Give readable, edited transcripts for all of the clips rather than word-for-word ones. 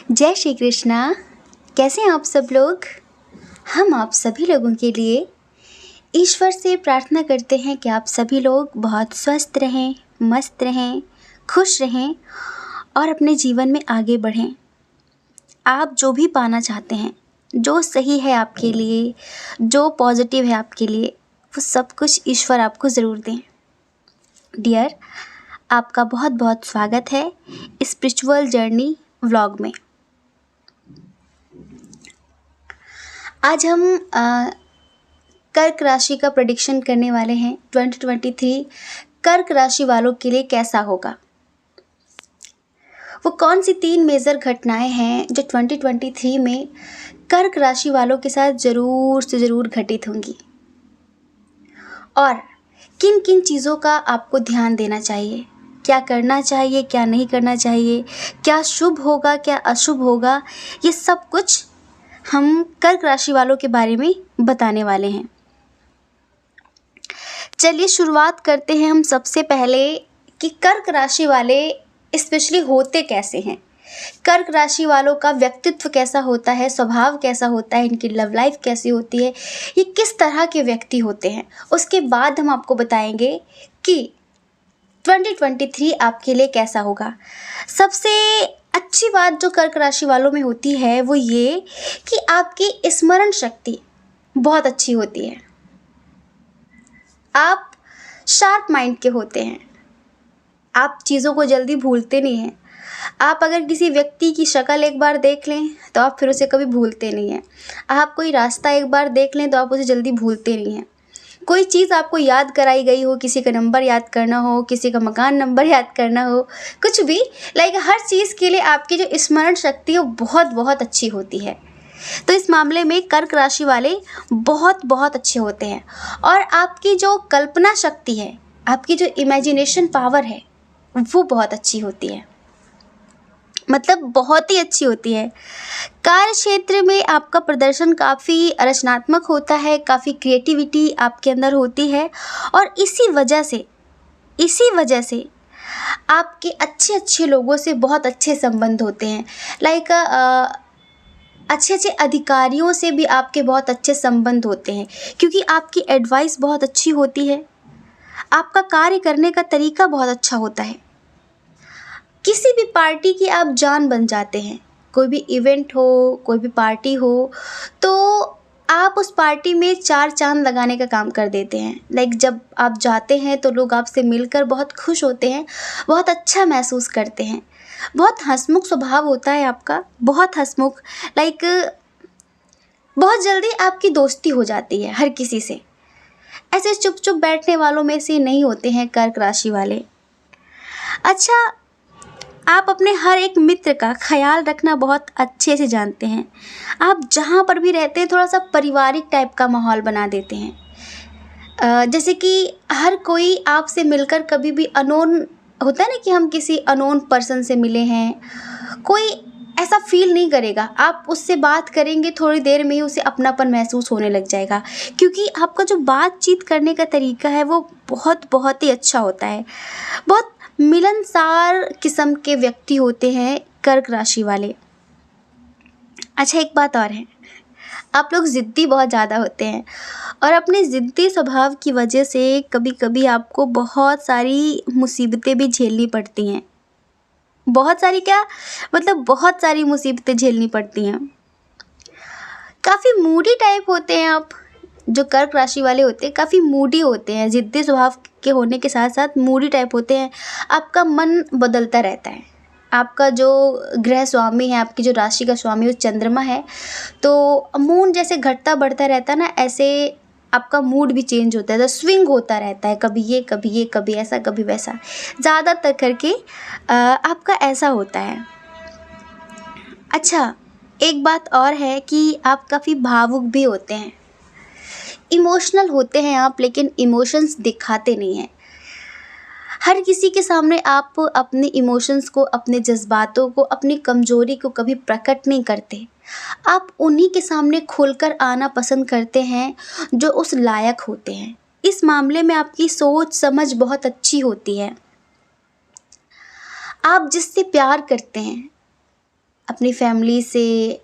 जय श्री कृष्णा। कैसे हैं आप सब लोग। हम आप सभी लोगों के लिए ईश्वर से प्रार्थना करते हैं कि आप सभी लोग बहुत स्वस्थ रहें, मस्त रहें, खुश रहें और अपने जीवन में आगे बढ़ें। आप जो भी पाना चाहते हैं, जो सही है आपके लिए, जो पॉजिटिव है आपके लिए, वो सब कुछ ईश्वर आपको ज़रूर दें। डियर, आपका बहुत बहुत स्वागत है स्पिरिचुअल जर्नी व्लॉग में। आज हम कर्क राशि का प्रेडिक्शन करने वाले हैं 2023 कर्क राशि वालों के लिए कैसा होगा। वो कौन सी 3 मेजर घटनाएं हैं जो 2023 में कर्क राशि वालों के साथ ज़रूर से ज़रूर घटित होंगी और किन किन चीज़ों का आपको ध्यान देना चाहिए, क्या करना चाहिए, क्या नहीं करना चाहिए, क्या शुभ होगा, क्या अशुभ होगा, ये सब कुछ हम कर्क राशि वालों के बारे में बताने वाले हैं। चलिए शुरुआत करते हैं हम सबसे पहले कि कर्क राशि वाले स्पेशली होते कैसे हैं, कर्क राशि वालों का व्यक्तित्व कैसा होता है, स्वभाव कैसा होता है, इनकी लव लाइफ कैसी होती है, ये किस तरह के व्यक्ति होते हैं। उसके बाद हम आपको बताएंगे कि 2023 आपके लिए कैसा होगा। सबसे अच्छी बात जो कर्क राशि वालों में होती है वो ये कि आपकी स्मरण शक्ति बहुत अच्छी होती है। आप शार्प माइंड के होते हैं, आप चीज़ों को जल्दी भूलते नहीं हैं। आप अगर किसी व्यक्ति की शक्ल एक बार देख लें तो आप फिर उसे कभी भूलते नहीं हैं। आप कोई रास्ता एक बार देख लें तो आप उसे जल्दी भूलते नहीं हैं। कोई चीज़ आपको याद कराई गई हो, किसी का नंबर याद करना हो, किसी का मकान नंबर याद करना हो, कुछ भी हर चीज़ के लिए आपकी जो स्मरण शक्ति है वो बहुत बहुत अच्छी होती है। तो इस मामले में कर्क राशि वाले बहुत बहुत अच्छे होते हैं और आपकी जो कल्पना शक्ति है, आपकी जो इमेजिनेशन पावर है वो बहुत अच्छी होती है, मतलब बहुत ही अच्छी होती है। कार्य क्षेत्र में आपका प्रदर्शन काफ़ी रचनात्मक होता है, काफ़ी क्रिएटिविटी आपके अंदर होती है और इसी वजह से आपके अच्छे अच्छे लोगों से बहुत अच्छे संबंध होते हैं। अच्छे अच्छे अधिकारियों से भी आपके बहुत अच्छे संबंध होते हैं क्योंकि आपकी एडवाइस बहुत अच्छी होती है, आपका कार्य करने का तरीका बहुत अच्छा होता है। किसी भी पार्टी की आप जान बन जाते हैं। कोई भी इवेंट हो, कोई भी पार्टी हो तो आप उस पार्टी में 4 चांद लगाने का काम कर देते हैं। जब आप जाते हैं तो लोग आपसे मिलकर बहुत खुश होते हैं, बहुत अच्छा महसूस करते हैं। बहुत हंसमुख स्वभाव होता है आपका, बहुत हंसमुख। बहुत जल्दी आपकी दोस्ती हो जाती है हर किसी से। ऐसे चुप चुप बैठने वालों में से नहीं होते हैं कर्क राशि वाले। अच्छा, आप अपने हर एक मित्र का ख्याल रखना बहुत अच्छे से जानते हैं। आप जहाँ पर भी रहते हैं थोड़ा सा पारिवारिक टाइप का माहौल बना देते हैं। जैसे कि हर कोई आपसे मिलकर कभी भी अनोन होता है ना कि हम किसी अनोन पर्सन से मिले हैं, कोई ऐसा फील नहीं करेगा। आप उससे बात करेंगे थोड़ी देर में ही उसे अपनापन महसूस होने लग जाएगा क्योंकि आपका जो बातचीत करने का तरीका है वो बहुत बहुत ही अच्छा होता है। बहुत मिलनसार किस्म के व्यक्ति होते हैं कर्क राशि वाले। अच्छा, एक बात और है, आप लोग ज़िद्दी बहुत ज़्यादा होते हैं और अपने ज़िद्दी स्वभाव की वजह से कभी कभी आपको बहुत सारी मुसीबतें भी झेलनी पड़ती हैं। बहुत सारी क्या, मतलब बहुत सारी मुसीबतें झेलनी पड़ती हैं। काफ़ी मूडी टाइप होते हैं आप। जो कर्क राशि वाले होते हैं काफ़ी मूडी होते हैं, ज़िद्दी स्वभाव के होने के साथ साथ मूडी टाइप होते हैं। आपका मन बदलता रहता है। आपका जो ग्रह स्वामी है, आपकी जो राशि का स्वामी वो चंद्रमा है, तो मून जैसे घटता बढ़ता रहता है ना, ऐसे आपका मूड भी चेंज होता है, तो स्विंग होता रहता है, कभी ये कभी ये, कभी ऐसा कभी वैसा। ज़्यादातर करके आपका ऐसा होता है। अच्छा, एक बात और है कि आप काफ़ी भावुक भी होते हैं, इमोशनल होते हैं आप, लेकिन इमोशंस दिखाते नहीं हैं। हर किसी के सामने आप अपने इमोशंस को, अपने जज्बातों को, अपनी कमज़ोरी को कभी प्रकट नहीं करते। आप उन्हीं के सामने खुलकर आना पसंद करते हैं जो उस लायक होते हैं। इस मामले में आपकी सोच समझ बहुत अच्छी होती है। आप जिससे प्यार करते हैं अपनी फैमिली से,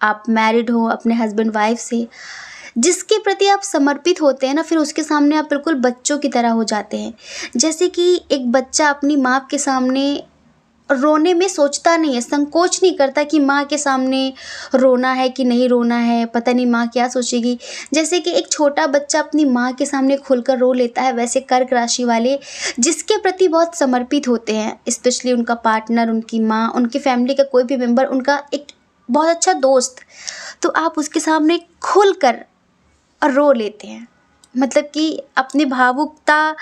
आप मैरिड हो अपने हस्बैंड वाइफ से, जिसके प्रति आप समर्पित होते हैं ना, फिर उसके सामने आप बिल्कुल बच्चों की तरह हो जाते हैं। जैसे कि एक बच्चा अपनी माँ के सामने रोने में सोचता नहीं है, संकोच नहीं करता कि माँ के सामने रोना है कि नहीं रोना है, पता नहीं माँ क्या सोचेगी। जैसे कि एक छोटा बच्चा अपनी माँ के सामने खुलकर रो लेता है, वैसे कर्क राशि वाले जिसके प्रति बहुत समर्पित होते हैं, स्पेशली उनका पार्टनर, उनकी माँ, उनकी फैमिली का कोई भी मेंबर, उनका एक बहुत अच्छा दोस्त, तो आप उसके सामने खुलकर रो लेते हैं। मतलब कि अपनी भावुकता,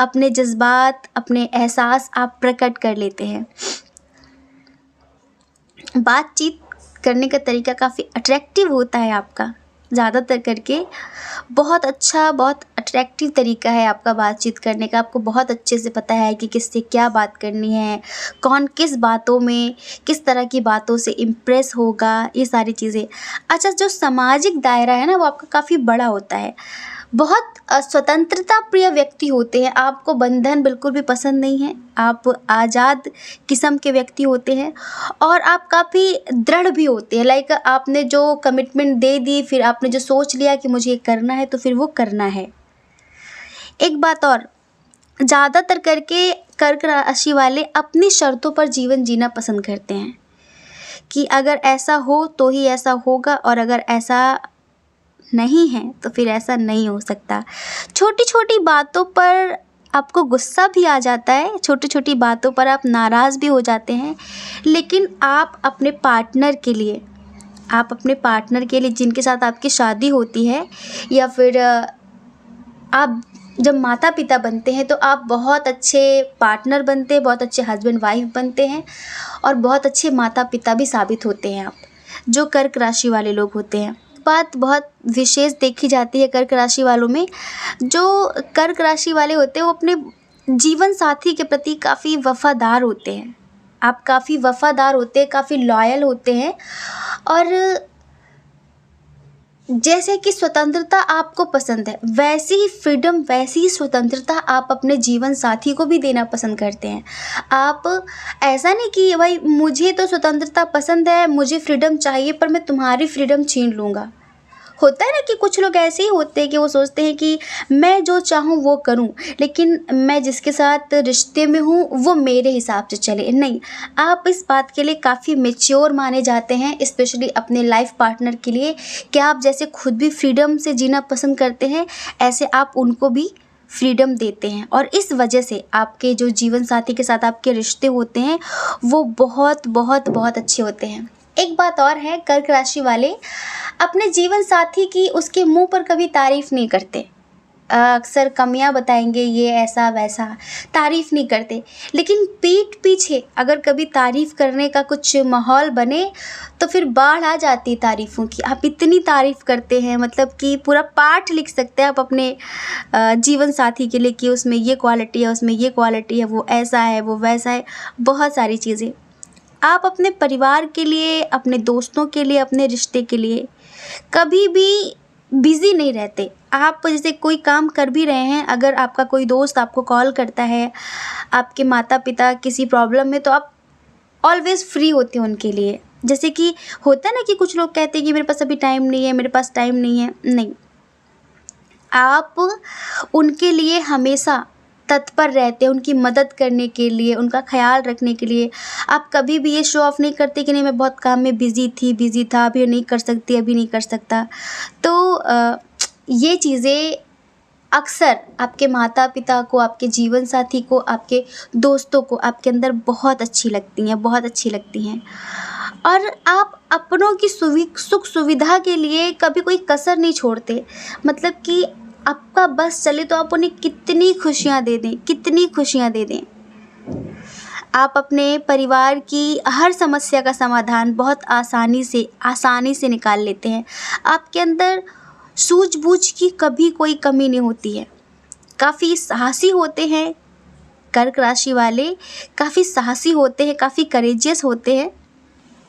अपने जज्बात, अपने एहसास आप प्रकट कर लेते हैं। बातचीत करने का तरीका काफ़ी अट्रैक्टिव होता है आपका, ज़्यादातर करके बहुत अच्छा, बहुत अट्रैक्टिव तरीका है आपका बातचीत करने का। आपको बहुत अच्छे से पता है कि किससे क्या बात करनी है, कौन किस बातों में, किस तरह की बातों से इम्प्रेस होगा, ये सारी चीज़ें। अच्छा, जो सामाजिक दायरा है ना, वो आपका काफ़ी बड़ा होता है। बहुत स्वतंत्रता प्रिय व्यक्ति होते हैं, आपको बंधन बिल्कुल भी पसंद नहीं है, आप आज़ाद किस्म के व्यक्ति होते हैं और आप काफ़ी दृढ़ भी होते हैं। लाइक आपने जो कमिटमेंट दे दी, फिर आपने जो सोच लिया कि मुझे ये करना है, तो फिर वो करना है। एक बात और, ज़्यादातर करके कर्क राशि वाले अपनी शर्तों पर जीवन जीना पसंद करते हैं कि अगर ऐसा हो तो ही ऐसा होगा, और अगर ऐसा नहीं है तो फिर ऐसा नहीं हो सकता। छोटी छोटी बातों पर आपको गुस्सा भी आ जाता है, छोटी छोटी बातों पर आप नाराज़ भी हो जाते हैं, लेकिन आप अपने पार्टनर के लिए, जिनके साथ आपकी शादी होती है, या फिर आप जब माता पिता बनते हैं, तो आप बहुत अच्छे पार्टनर बनते हैं, बहुत अच्छे हस्बैंड वाइफ बनते हैं और बहुत अच्छे माता पिता भी साबित होते हैं आप, जो कर्क राशि वाले लोग होते हैं। बात बहुत विशेष देखी जाती है कर्क राशि वालों में। जो कर्क राशि वाले होते हैं, वो अपने जीवन साथी के प्रति काफ़ी वफ़ादार होते हैं। आप काफ़ी वफ़ादार होते हैं, काफ़ी लॉयल होते हैं, और जैसे कि स्वतंत्रता आपको पसंद है, वैसी ही फ्रीडम, वैसी ही स्वतंत्रता आप अपने जीवन साथी को भी देना पसंद करते हैं। आप ऐसा नहीं कि भाई मुझे तो स्वतंत्रता पसंद है, मुझे फ्रीडम चाहिए, पर मैं तुम्हारी फ्रीडम छीन लूँगा। होता है ना कि कुछ लोग ऐसे ही होते हैं कि वो सोचते हैं कि मैं जो चाहूँ वो करूँ, लेकिन मैं जिसके साथ रिश्ते में हूँ वो मेरे हिसाब से चले। नहीं, आप इस बात के लिए काफ़ी मैच्योर माने जाते हैं, स्पेशली अपने लाइफ पार्टनर के लिए, कि आप जैसे खुद भी फ्रीडम से जीना पसंद करते हैं, ऐसे आप उनको भी फ्रीडम देते हैं, और इस वजह से आपके जो जीवन साथी के साथ आपके रिश्ते होते हैं वो बहुत बहुत बहुत अच्छे होते हैं। एक बात और है, कर्क राशि वाले अपने जीवन साथी की उसके मुंह पर कभी तारीफ़ नहीं करते। अक्सर कमियां बताएंगे, ये ऐसा वैसा, तारीफ़ नहीं करते, लेकिन पीठ पीछे अगर कभी तारीफ़ करने का कुछ माहौल बने तो फिर बाढ़ आ जाती है तारीफ़ों की। आप इतनी तारीफ़ करते हैं, मतलब कि पूरा पाठ लिख सकते हैं आप अपने जीवन साथी के लिए कि उसमें ये क्वालिटी है, उसमें ये क्वालिटी है, वो ऐसा है, वो वैसा है, बहुत सारी चीज़ें। आप अपने परिवार के लिए, अपने दोस्तों के लिए, अपने रिश्ते के लिए कभी भी बिज़ी नहीं रहते। आप जैसे कोई काम कर भी रहे हैं, अगर आपका कोई दोस्त आपको कॉल करता है, आपके माता पिता किसी प्रॉब्लम में, तो आप ऑलवेज़ फ्री होते हैं उनके लिए। जैसे कि होता है ना कि कुछ लोग कहते हैं कि मेरे पास अभी टाइम नहीं है, मेरे पास टाइम नहीं है। नहीं, आप उनके लिए हमेशा तत्पर रहते हैं, उनकी मदद करने के लिए, उनका ख़्याल रखने के लिए। आप कभी भी ये शो ऑफ़ नहीं करते कि नहीं मैं बहुत काम में बिज़ी था, अभी नहीं कर सकती, अभी नहीं कर सकता। तो ये चीज़ें अक्सर आपके माता पिता को, आपके जीवन साथी को, आपके दोस्तों को आपके अंदर बहुत अच्छी लगती हैं, बहुत अच्छी लगती हैं। और आप अपनों की सुख सुविधा के लिए कभी कोई कसर नहीं छोड़ते। मतलब कि आपका बस चले तो आप उन्हें कितनी खुशियाँ दे दें, कितनी खुशियाँ दे दें। आप अपने परिवार की हर समस्या का समाधान बहुत आसानी से निकाल लेते हैं। आपके अंदर सूझबूझ की कभी कोई कमी नहीं होती है। काफ़ी साहसी होते हैं कर्क राशि वाले, काफ़ी साहसी होते हैं, काफ़ी करेजियस होते हैं।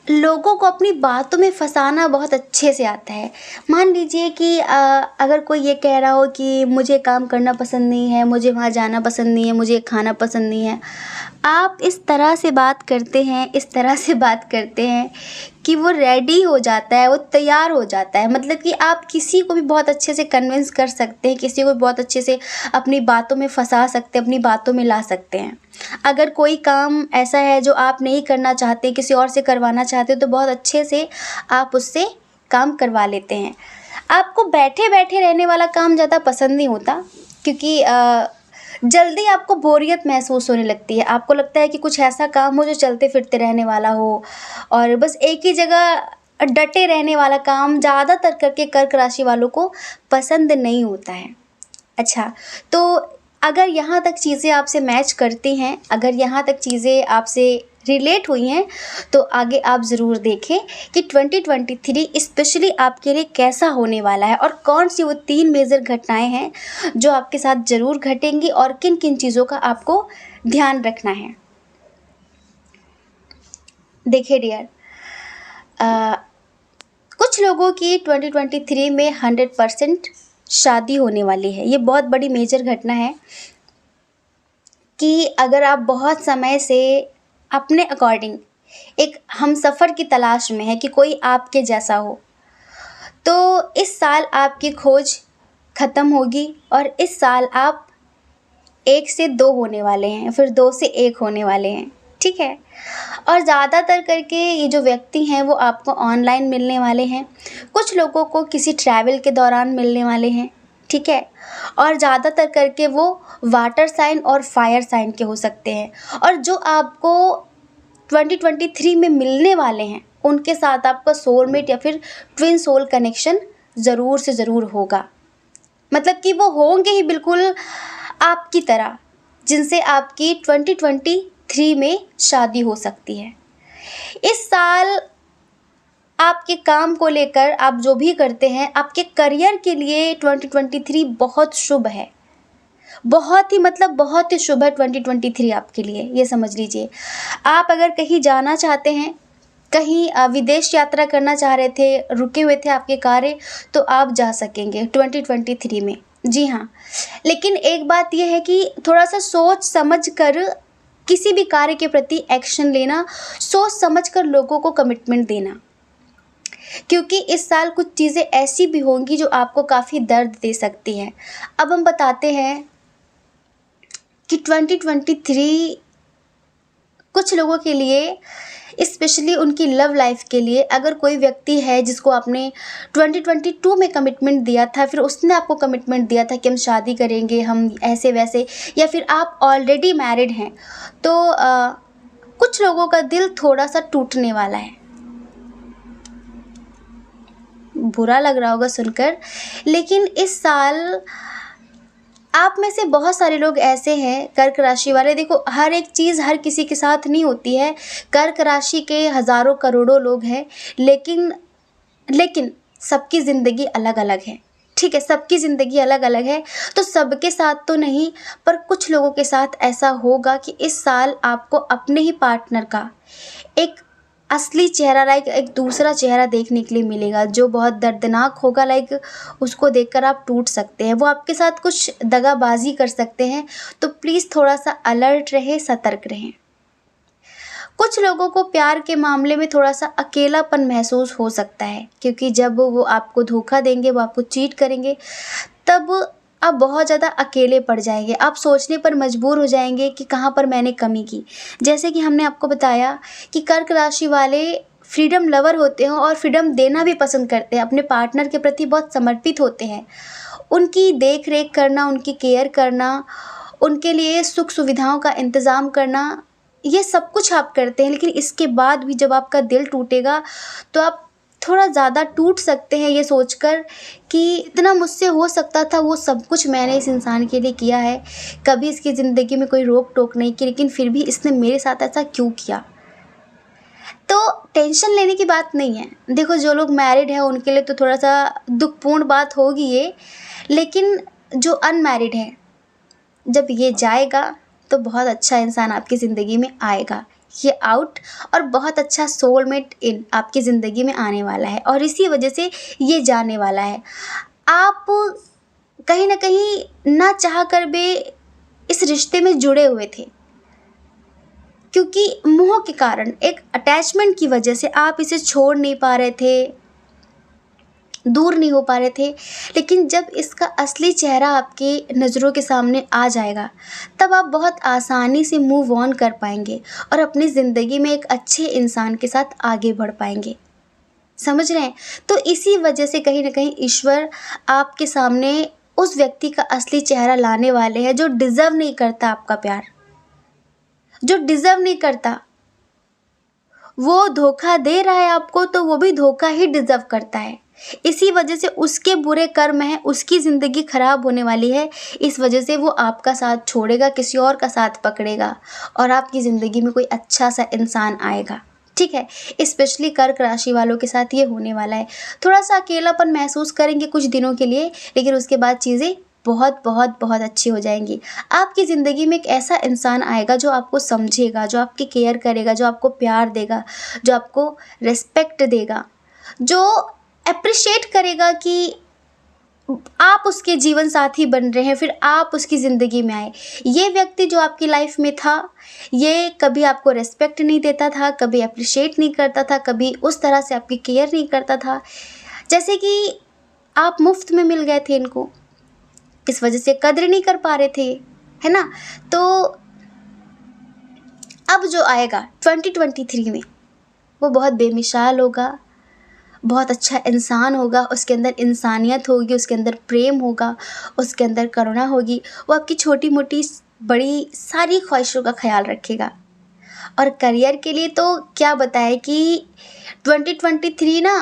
लोगों को अपनी बातों में फंसाना बहुत अच्छे से आता है। मान लीजिए कि अगर कोई ये कह रहा हो कि मुझे काम करना पसंद नहीं है, मुझे वहाँ जाना पसंद नहीं है, मुझे खाना पसंद नहीं है, आप इस तरह से बात करते हैं, इस तरह से बात करते हैं कि वो रेडी हो जाता है, वो तैयार हो जाता है। मतलब कि आप किसी को भी बहुत अच्छे से कन्विंस कर सकते हैं, किसी को भी बहुत अच्छे से अपनी बातों में फंसा सकते हैं, अपनी बातों में ला सकते हैं। अगर कोई काम ऐसा है जो आप नहीं करना चाहते, किसी और से करवाना चाहते हो, तो बहुत अच्छे से आप उससे काम करवा लेते हैं। आपको बैठे बैठे रहने वाला काम ज़्यादा पसंद नहीं होता, क्योंकि जल्दी आपको बोरियत महसूस होने लगती है। आपको लगता है कि कुछ ऐसा काम हो जो चलते फिरते रहने वाला हो, और बस एक ही जगह डटे रहने वाला काम ज़्यादातर करके कर्क राशि वालों को पसंद नहीं होता है। अच्छा, तो अगर यहाँ तक चीज़ें आपसे मैच करती हैं, अगर यहाँ तक चीज़ें आपसे रिलेट हुई हैं, तो आगे आप ज़रूर देखें कि 2023 स्पेशली आपके लिए कैसा होने वाला है, और कौन सी वो 3 मेजर घटनाएं हैं जो आपके साथ ज़रूर घटेंगी, और किन किन चीज़ों का आपको ध्यान रखना है। देखिए डियर, कुछ लोगों की 2023 में 100% शादी होने वाली है। ये बहुत बड़ी मेजर घटना है कि अगर आप बहुत समय से अपने अकॉर्डिंग एक हमसफ़र की तलाश में है कि कोई आपके जैसा हो, तो इस साल आपकी खोज ख़त्म होगी, और इस साल आप 1 से 2 होने वाले हैं, फिर 2 से 1 होने वाले हैं, ठीक है। और ज़्यादातर करके ये जो व्यक्ति हैं वो आपको ऑनलाइन मिलने वाले हैं, कुछ लोगों को किसी ट्रैवल के दौरान मिलने वाले हैं, ठीक है। और ज़्यादातर करके वो वाटर साइन और फायर साइन के हो सकते हैं, और जो आपको 2023 में मिलने वाले हैं उनके साथ आपका सोलमेट या फिर ट्विन सोल कनेक्शन ज़रूर से ज़रूर होगा। मतलब कि वो होंगे ही बिल्कुल आपकी तरह, जिनसे आपकी 2023 में शादी हो सकती है। इस साल आपके काम को लेकर आप जो भी करते हैं, आपके करियर के लिए 2023 बहुत शुभ है, बहुत ही मतलब बहुत ही शुभ है 2023 आपके लिए, ये समझ लीजिए। आप अगर कहीं जाना चाहते हैं, कहीं विदेश यात्रा करना चाह रहे थे, रुके हुए थे आपके कार्य, तो आप जा सकेंगे 2023 में, जी हाँ। लेकिन एक बात यह है कि थोड़ा सा सोच समझ कर किसी भी कार्य के प्रति एक्शन लेना, सोच समझ कर लोगों को कमिटमेंट देना, क्योंकि इस साल कुछ चीज़ें ऐसी भी होंगी जो आपको काफ़ी दर्द दे सकती हैं। अब हम बताते हैं कि 2023 कुछ लोगों के लिए, स्पेशली उनकी लव लाइफ के लिए, अगर कोई व्यक्ति है जिसको आपने 2022 में कमिटमेंट दिया था, फिर उसने आपको कमिटमेंट दिया था कि हम शादी करेंगे, हम ऐसे वैसे, या फिर आप ऑलरेडी मैरिड हैं, तो कुछ लोगों का दिल थोड़ा सा टूटने वाला है। बुरा लग रहा होगा सुनकर, लेकिन इस साल आप में से बहुत सारे लोग ऐसे हैं कर्क राशि वाले। देखो, हर एक चीज़ हर किसी के साथ नहीं होती है। कर्क राशि के हज़ारों करोड़ों लोग हैं, लेकिन सबकी ज़िंदगी अलग अलग है, ठीक है। सबकी ज़िंदगी अलग अलग है, तो सबके साथ तो नहीं, पर कुछ लोगों के साथ ऐसा होगा कि इस साल आपको अपने ही पार्टनर का एक असली चेहरा, लाइक एक दूसरा चेहरा देखने के लिए मिलेगा, जो बहुत दर्दनाक होगा। लाइक उसको देखकर आप टूट सकते हैं, वो आपके साथ कुछ दगाबाजी कर सकते हैं, तो प्लीज़ थोड़ा सा अलर्ट रहें, सतर्क रहें। कुछ लोगों को प्यार के मामले में थोड़ा सा अकेलापन महसूस हो सकता है, क्योंकि जब वो आपको धोखा देंगे, वो आपको चीट करेंगे, तब आप बहुत ज़्यादा अकेले पड़ जाएंगे। आप सोचने पर मजबूर हो जाएंगे कि कहाँ पर मैंने कमी की। जैसे कि हमने आपको बताया कि कर्क राशि वाले फ्रीडम लवर होते हैं, और फ्रीडम देना भी पसंद करते हैं, अपने पार्टनर के प्रति बहुत समर्पित होते हैं। उनकी देख रेख करना, उनकी केयर करना, उनके लिए सुख सुविधाओं का इंतज़ाम करना, ये सब कुछ आप करते हैं। लेकिन इसके बाद भी जब आपका दिल टूटेगा, तो आप थोड़ा ज़्यादा टूट सकते हैं ये सोचकर कि इतना मुझसे हो सकता था, वो सब कुछ मैंने इस इंसान के लिए किया है, कभी इसकी ज़िंदगी में कोई रोक टोक नहीं की, लेकिन फिर भी इसने मेरे साथ ऐसा क्यों किया। तो टेंशन लेने की बात नहीं है। देखो, जो लोग मैरिड हैं उनके लिए तो थोड़ा सा दुखपूर्ण बात होगी ये, लेकिन जो अनमैरिड है, जब ये जाएगा तो बहुत अच्छा इंसान आपकी ज़िंदगी में आएगा, ये आउट, और बहुत अच्छा सोलमेट इन आपकी ज़िंदगी में आने वाला है, और इसी वजह से ये जाने वाला है। आप कहीं ना कहीं ना चाह कर भी इस रिश्ते में जुड़े हुए थे, क्योंकि मोह के कारण, एक अटैचमेंट की वजह से आप इसे छोड़ नहीं पा रहे थे, दूर नहीं हो पा रहे थे। लेकिन जब इसका असली चेहरा आपकी नज़रों के सामने आ जाएगा, तब आप बहुत आसानी से मूव ऑन कर पाएंगे और अपनी ज़िंदगी में एक अच्छे इंसान के साथ आगे बढ़ पाएंगे। समझ रहे हैं? तो इसी वजह से कहीं ना कहीं ईश्वर आपके सामने उस व्यक्ति का असली चेहरा लाने वाले हैं जो डिज़र्व नहीं करता आपका प्यार, जो डिज़र्व नहीं करता। वो धोखा दे रहा है आपको तो वो भी धोखा ही डिज़र्व करता है। इसी वजह से उसके बुरे कर्म हैं, उसकी ज़िंदगी खराब होने वाली है। इस वजह से वो आपका साथ छोड़ेगा, किसी और का साथ पकड़ेगा और आपकी ज़िंदगी में कोई अच्छा सा इंसान आएगा। ठीक है, स्पेशली कर्क राशि वालों के साथ ये होने वाला है। थोड़ा सा अकेलापन महसूस करेंगे कुछ दिनों के लिए, लेकिन उसके बाद चीज़ें बहुत बहुत बहुत अच्छी हो जाएंगी। आपकी ज़िंदगी में एक ऐसा इंसान आएगा जो आपको समझेगा, जो आपकी केयर करेगा, जो आपको प्यार देगा, जो आपको रिस्पेक्ट देगा, जो अप्रिशिएट करेगा कि आप उसके जीवन साथी बन रहे हैं, फिर आप उसकी ज़िंदगी में आए। ये व्यक्ति जो आपकी लाइफ में था, ये कभी आपको रिस्पेक्ट नहीं देता था, कभी अप्रिशिएट नहीं करता था, कभी उस तरह से आपकी केयर नहीं करता था, जैसे कि आप मुफ्त में मिल गए थे इनको। इस वजह से कदर नहीं कर पा रहे थे, है ना? तो अब जो आएगा 2023 में, वो बहुत बेमिसाल होगा, बहुत अच्छा इंसान होगा। उसके अंदर इंसानियत होगी, उसके अंदर प्रेम होगा, उसके अंदर करुणा होगी। वो आपकी छोटी मोटी बड़ी सारी ख्वाहिशों का ख्याल रखेगा। और करियर के लिए तो क्या बताएं कि 2023 ना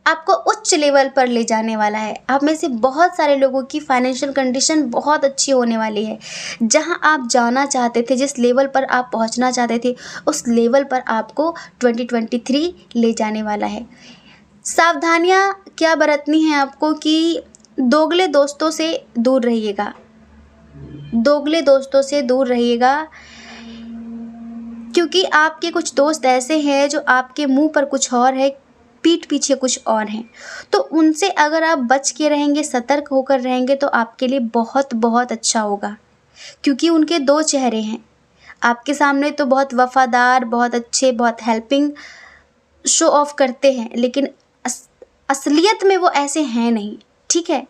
आपको उच्च लेवल पर ले जाने वाला है। आप में से बहुत सारे लोगों की फाइनेंशियल कंडीशन बहुत अच्छी होने वाली है। जहां आप जाना चाहते थे, जिस लेवल पर आप पहुंचना चाहते थे, उस लेवल पर आपको 2023 ले जाने वाला है। सावधानियां क्या बरतनी है आपको कि दोगले दोस्तों से दूर रहिएगा, दोगले दोस्तों से दूर रहिएगा, क्योंकि आपके कुछ दोस्त ऐसे हैं जो आपके मुंह पर कुछ और है, पीठ पीछे कुछ और हैं। तो उनसे अगर आप बच के रहेंगे, सतर्क होकर रहेंगे, तो आपके लिए बहुत बहुत अच्छा होगा। क्योंकि उनके दो चेहरे हैं। आपके सामने तो बहुत वफादार, बहुत अच्छे, बहुत हेल्पिंग शो ऑफ करते हैं, लेकिन असलियत में वो ऐसे हैं नहीं। ठीक है,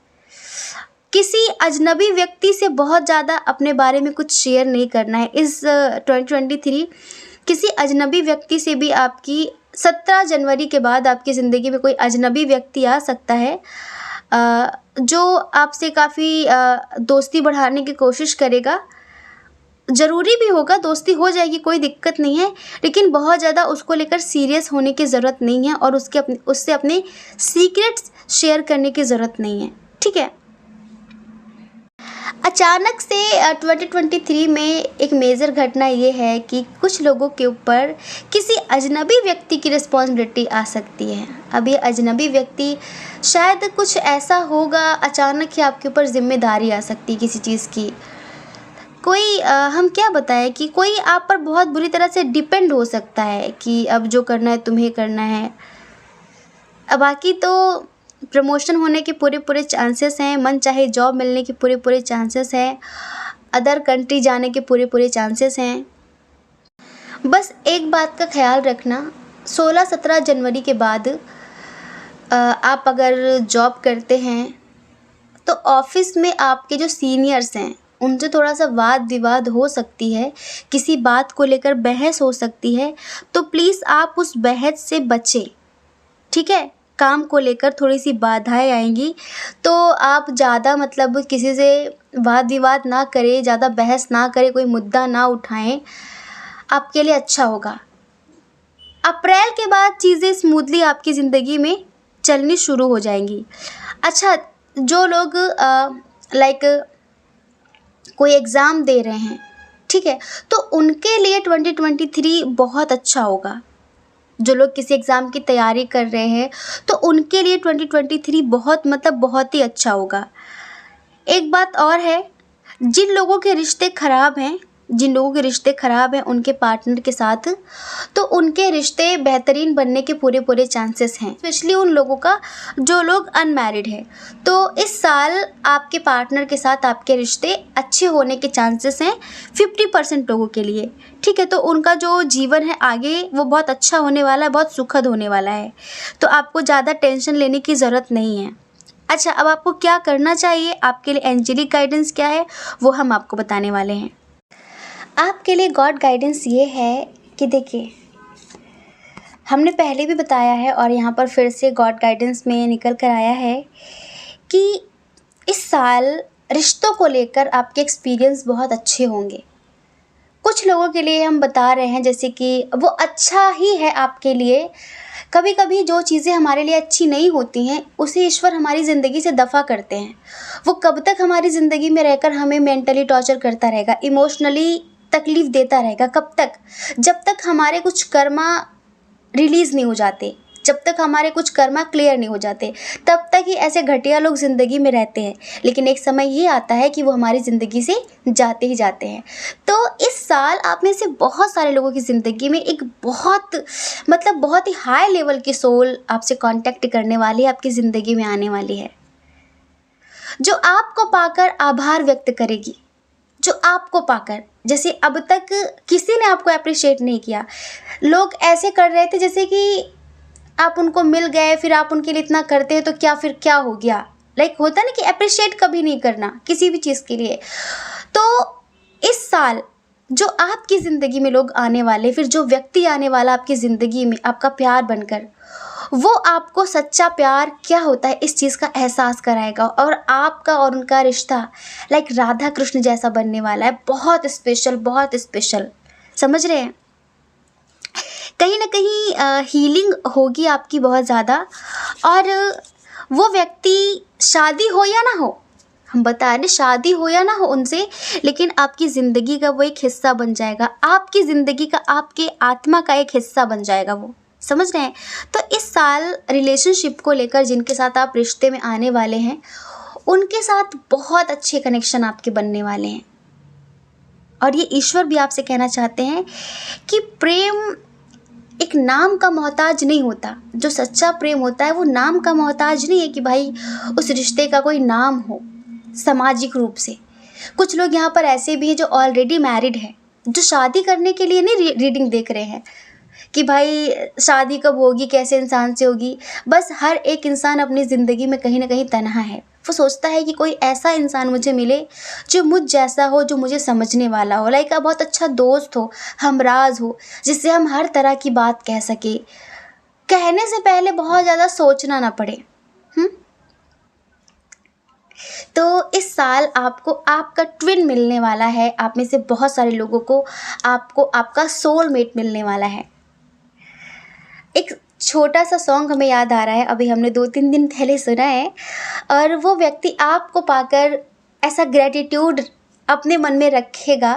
किसी अजनबी व्यक्ति से बहुत ज़्यादा अपने बारे में कुछ शेयर नहीं करना है। इस 2023 किसी अजनबी व्यक्ति से भी आपकी 17 जनवरी के बाद आपकी ज़िंदगी में कोई अजनबी व्यक्ति आ सकता है जो आपसे काफ़ी दोस्ती बढ़ाने की कोशिश करेगा। ज़रूरी भी होगा, दोस्ती हो जाएगी, कोई दिक्कत नहीं है, लेकिन बहुत ज़्यादा उसको लेकर सीरियस होने की ज़रूरत नहीं है और उससे अपने सीक्रेट्स शेयर करने की ज़रूरत नहीं है। ठीक है, अचानक से 2023 में एक मेजर घटना ये है कि कुछ लोगों के ऊपर किसी अजनबी व्यक्ति की रिस्पॉन्सिबिलिटी आ सकती है। अब ये अजनबी व्यक्ति शायद कुछ ऐसा होगा, अचानक ही आपके ऊपर जिम्मेदारी आ सकती है किसी चीज़ की। कोई हम क्या बताएं कि कोई आप पर बहुत बुरी तरह से डिपेंड हो सकता है कि अब जो करना है तुम्हें करना है। अब बाकी तो प्रमोशन होने के पूरे चांसेस हैं, मन चाहे जॉब मिलने के पूरे चांसेस हैं, अदर कंट्री जाने के पूरे चांसेस हैं। बस एक बात का ख्याल रखना, 16-17 जनवरी के बाद आप अगर जॉब करते हैं तो ऑफिस में आपके जो सीनियर्स हैं उनसे थोड़ा सा वाद विवाद हो सकती है, किसी बात को लेकर बहस हो सकती है। तो प्लीज़ आप उस बहस से बचें। ठीक है, काम को लेकर थोड़ी सी बाधाएं आएंगी, तो आप ज़्यादा मतलब किसी से वाद विवाद ना करें, ज़्यादा बहस ना करें, कोई मुद्दा ना उठाएं, आपके लिए अच्छा होगा। अप्रैल के बाद चीज़ें स्मूथली आपकी ज़िंदगी में चलनी शुरू हो जाएंगी। अच्छा, जो लोग कोई एग्ज़ाम दे रहे हैं, ठीक है, तो उनके लिए 2023 बहुत अच्छा होगा। जो लोग किसी एग्ज़ाम की तैयारी कर रहे हैं तो उनके लिए 2023 बहुत ही अच्छा होगा। एक बात और है, जिन लोगों के रिश्ते ख़राब हैं जिन लोगों के रिश्ते ख़राब हैं उनके पार्टनर के साथ, तो उनके रिश्ते बेहतरीन बनने के पूरे पूरे चांसेस हैं, स्पेशली उन लोगों का जो लोग अनमैरिड है। तो इस साल आपके पार्टनर के साथ आपके रिश्ते अच्छे होने के चांसेस हैं 50% लोगों के लिए, ठीक है। तो उनका जो जीवन है आगे वो बहुत अच्छा होने वाला है, बहुत सुखद होने वाला है, तो आपको ज़्यादा टेंशन लेने की ज़रूरत नहीं है। अच्छा, अब आपको क्या करना चाहिए, आपके लिए एंजेलिक गाइडेंस क्या है वो हम आपको बताने वाले हैं। आपके लिए गॉड गाइडेंस ये है कि देखिए, हमने पहले भी बताया है और यहाँ पर फिर से गॉड गाइडेंस में निकल कर आया है कि इस साल रिश्तों को लेकर आपके एक्सपीरियंस बहुत अच्छे होंगे। कुछ लोगों के लिए हम बता रहे हैं जैसे कि वो अच्छा ही है आपके लिए। कभी कभी जो चीज़ें हमारे लिए अच्छी नहीं होती हैं उसे ईश्वर हमारी ज़िंदगी से दफ़ा करते हैं। वो कब तक हमारी ज़िंदगी में रहकर हमें मेंटली टॉर्चर करता रहेगा, इमोशनली तकलीफ़ देता रहेगा, कब तक? जब तक हमारे कुछ कर्मा रिलीज़ नहीं हो जाते, जब तक हमारे कुछ कर्मा क्लियर नहीं हो जाते, तब तक ही ऐसे घटिया लोग ज़िंदगी में रहते हैं। लेकिन एक समय ये आता है कि वो हमारी ज़िंदगी से जाते ही जाते हैं। तो इस साल आप में से बहुत सारे लोगों की ज़िंदगी में एक बहुत ही हाई लेवल की सोल आपसे कांटेक्ट करने वाली है, आपकी ज़िंदगी में आने वाली है, जो आपको पाकर आभार व्यक्त करेगी, जो आपको पाकर, जैसे अब तक किसी ने आपको अप्रिशिएट नहीं किया। लोग ऐसे कर रहे थे जैसे कि आप उनको मिल गए, फिर आप उनके लिए इतना करते हैं तो फिर क्या हो गया, लाइक होता है ना कि अप्रिशिएट कभी नहीं करना किसी भी चीज़ के लिए। तो इस साल जो आपकी ज़िंदगी में लोग आने वाले, फिर जो व्यक्ति आने वाला आपकी ज़िंदगी में आपका प्यार बनकर, वो आपको सच्चा प्यार क्या होता है इस चीज़ का एहसास कराएगा और आपका और उनका रिश्ता लाइक राधा कृष्ण जैसा बनने वाला है, बहुत स्पेशल, बहुत स्पेशल। समझ रहे हैं? कहीं ना कहीं हीलिंग होगी आपकी बहुत ज़्यादा। और वो व्यक्ति शादी हो या ना हो, हम बता रहे शादी हो या ना हो उनसे, लेकिन आपकी ज़िंदगी का वो एक हिस्सा बन जाएगा, आपकी ज़िंदगी का, आपके आत्मा का एक हिस्सा बन जाएगा वो। समझ रहे हैं? तो इस साल रिलेशनशिप को लेकर जिनके साथ आप रिश्ते में आने वाले हैं उनके साथ बहुत अच्छे कनेक्शन आपके बनने वाले हैं। और ये ईश्वर भी आपसे कहना चाहते हैं कि प्रेम एक नाम का मोहताज नहीं होता। जो सच्चा प्रेम होता है वो नाम का मोहताज नहीं है कि भाई उस रिश्ते का कोई नाम हो सामाजिक रूप से। कुछ लोग यहाँ पर ऐसे भी हैं जो ऑलरेडी मैरिड हैं, जो शादी करने के लिए नहीं रीडिंग देख रहे हैं कि भाई शादी कब होगी, कैसे इंसान से होगी। बस हर एक इंसान अपनी ज़िंदगी में कहीं ना कहीं तन्हा है। वो सोचता है कि कोई ऐसा इंसान मुझे मिले जो मुझ जैसा हो, जो मुझे समझने वाला हो, लाइक बहुत अच्छा दोस्त हो, हमराज हो, जिससे हम हर तरह की बात कह सके, कहने से पहले बहुत ज़्यादा सोचना ना पड़े। तो इस साल आपको आपका ट्विन मिलने वाला है। आप में से बहुत सारे लोगों को आपको आपका सोलमेट मिलने वाला है। एक छोटा सा सॉन्ग हमें याद आ रहा है, अभी हमने 2-3 दिन पहले सुना है, और वो व्यक्ति आपको पाकर ऐसा ग्रेटिट्यूड अपने मन में रखेगा।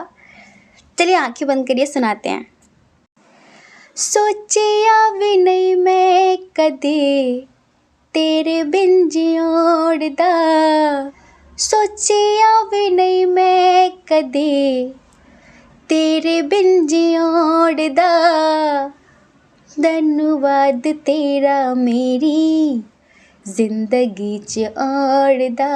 चलिए आंखें बंद करिए, सुनाते हैं। सोचिया भी नहीं मैं कदे तेरे बिन जियोड़दा, सोचिया भी नहीं मैं कदे तेरे बिन जियोड़दा, धन्यवाद तेरा मेरी जिंदगी च औड़दा,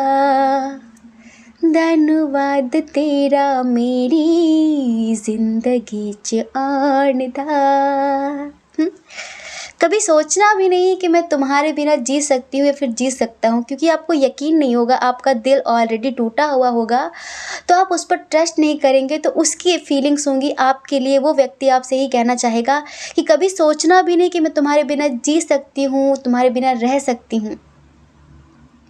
धन्यवाद तेरा मेरी जिंदगी च औड़दा। कभी सोचना भी नहीं कि मैं तुम्हारे बिना जी सकती हूँ या फिर जी सकता हूँ, क्योंकि आपको यकीन नहीं होगा, आपका दिल ऑलरेडी टूटा हुआ होगा, तो आप उस पर ट्रस्ट नहीं करेंगे, तो उसकी फीलिंग्स होंगी आपके लिए। वो व्यक्ति आपसे ही कहना चाहेगा कि कभी सोचना भी नहीं कि मैं तुम्हारे बिना जी सकती हूँ, तुम्हारे बिना रह सकती हूँ,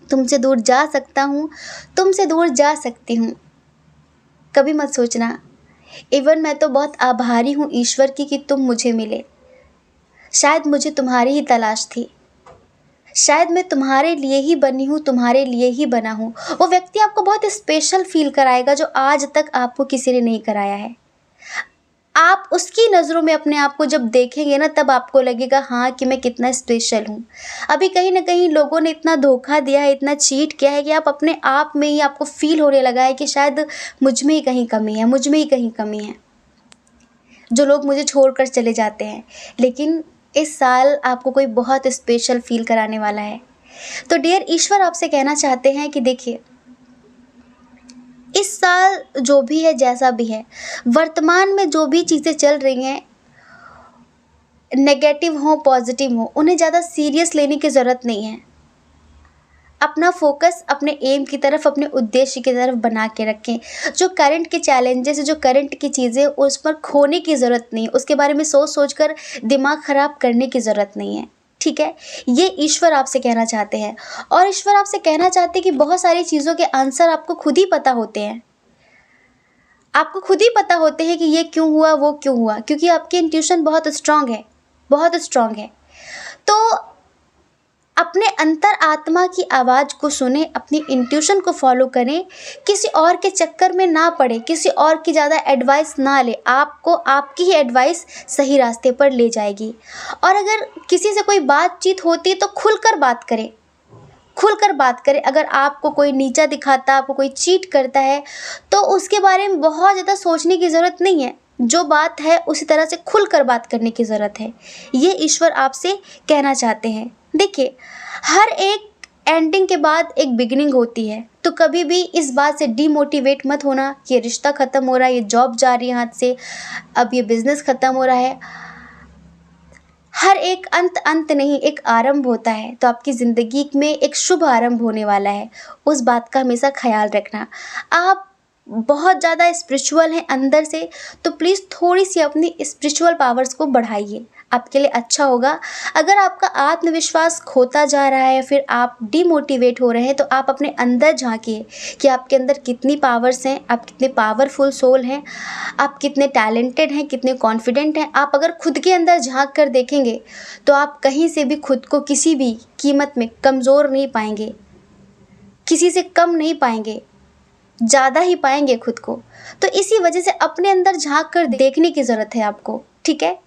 तुमसे दूर जा सकता हूँ, तुमसे दूर जा सकती हूँ। कभी मत सोचना। इवन मैं तो बहुत आभारी हूँ ईश्वर की कि तुम मुझे मिले। शायद मुझे तुम्हारी ही तलाश थी, शायद मैं तुम्हारे लिए ही बनी हूँ, तुम्हारे लिए ही बना हूँ। वो व्यक्ति आपको बहुत स्पेशल फील कराएगा जो आज तक आपको किसी ने नहीं कराया है। आप उसकी नज़रों में अपने आप को जब देखेंगे ना, तब आपको लगेगा हाँ कि मैं कितना स्पेशल हूँ। अभी कहीं ना कहीं लोगों ने इतना धोखा दिया है, इतना चीट किया है कि आप अपने आप में ही आपको फील होने लगा है कि शायद मुझ में ही कहीं कमी है, मुझ में ही कहीं कमी है, जो लोग मुझे छोड़कर चले जाते हैं। लेकिन इस साल आपको कोई बहुत स्पेशल फील कराने वाला है। तो डियर ईश्वर आपसे कहना चाहते हैं कि देखिए, इस साल जो भी है, जैसा भी है, वर्तमान में जो भी चीज़ें चल रही हैं, नेगेटिव हो पॉजिटिव हो, उन्हें ज़्यादा सीरियस लेने की ज़रूरत नहीं है। अपना फोकस अपने एम की तरफ, अपने उद्देश्य की तरफ बना के रखें। जो करंट के चैलेंजेस है, जो करंट की चीज़ें, उस पर खोने की ज़रूरत नहीं है, उसके बारे में सोच सोच कर दिमाग ख़राब करने की ज़रूरत नहीं है। ठीक है, ये ईश्वर आपसे कहना चाहते हैं। और ईश्वर आपसे कहना चाहते हैं कि बहुत सारी चीज़ों के आंसर आपको खुद ही पता होते हैं। आपको खुद ही पता होते हैं कि ये क्यों हुआ, वो क्यों हुआ, क्योंकि आपकी इंट्यूशन बहुत स्ट्रांग है, बहुत स्ट्रांग है। तो अपने अंतर आत्मा की आवाज़ को सुने, अपनी इंट्यूशन को फॉलो करें, किसी और के चक्कर में ना पड़े, किसी और की ज़्यादा एडवाइस ना ले। आपको आपकी ही एडवाइस सही रास्ते पर ले जाएगी। और अगर किसी से कोई बातचीत होती है तो खुलकर बात करें, खुलकर बात करें। अगर आपको कोई नीचा दिखाता, आपको कोई चीट करता है, तो उसके बारे में बहुत ज़्यादा सोचने की ज़रूरत नहीं है। जो बात है उसी तरह से खुलकर बात करने की ज़रूरत है। ये ईश्वर आपसे कहना चाहते हैं। देखिए, हर एक एंडिंग के बाद एक बिगिनिंग होती है, तो कभी भी इस बात से डीमोटिवेट मत होना कि ये रिश्ता ख़त्म हो रहा है, ये जॉब जा रही है हाथ से, अब ये बिज़नेस ख़त्म हो रहा है। हर एक अंत नहीं, एक आरंभ होता है। तो आपकी ज़िंदगी में एक शुभ आरंभ होने वाला है, उस बात का हमेशा ख्याल रखना। आप बहुत ज़्यादा स्पिरिचुअल हैं अंदर से, तो प्लीज़ थोड़ी सी अपनी स्पिरिचुअल पावर्स को बढ़ाइए, आपके लिए अच्छा होगा। अगर आपका आत्मविश्वास खोता जा रहा है, फिर आप डिमोटिवेट हो रहे हैं, तो आप अपने अंदर झांकिए कि आपके अंदर कितनी पावर्स हैं, आप कितने पावरफुल सोल हैं, आप कितने टैलेंटेड हैं, कितने कॉन्फिडेंट हैं। आप अगर खुद के अंदर झांक कर देखेंगे तो आप कहीं से भी खुद को किसी भी कीमत में कमज़ोर नहीं पाएंगे, किसी से कम नहीं पाएंगे, ज़्यादा ही पाएंगे खुद को। तो इसी वजह से अपने अंदर झांक कर देखने की ज़रूरत है आपको। ठीक है,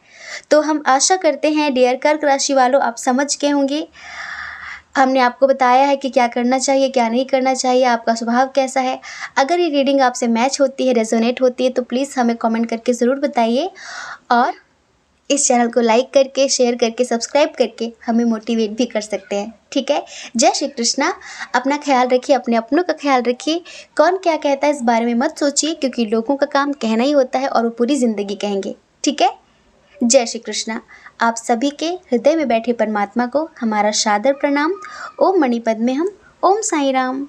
तो हम आशा करते हैं डियर कर्क राशि वालों, आप समझ गए होंगे। हमने आपको बताया है कि क्या करना चाहिए, क्या नहीं करना चाहिए, आपका स्वभाव कैसा है। अगर ये रीडिंग आपसे मैच होती है, रेजोनेट होती है, तो प्लीज़ हमें कमेंट करके ज़रूर बताइए। और इस चैनल को लाइक करके, शेयर करके, सब्सक्राइब करके हमें मोटिवेट भी कर सकते हैं। ठीक है, जय श्री कृष्णा। अपना ख्याल रखिए, अपने अपनों का ख्याल रखिए। कौन क्या कहता है इस बारे में मत सोचिए, क्योंकि लोगों का काम कहना ही होता है और वो पूरी ज़िंदगी कहेंगे। ठीक है, जय श्री कृष्णा। आप सभी के हृदय में बैठे परमात्मा को हमारा सादर प्रणाम। ओम मणिपद में हम। ओम साईं राम।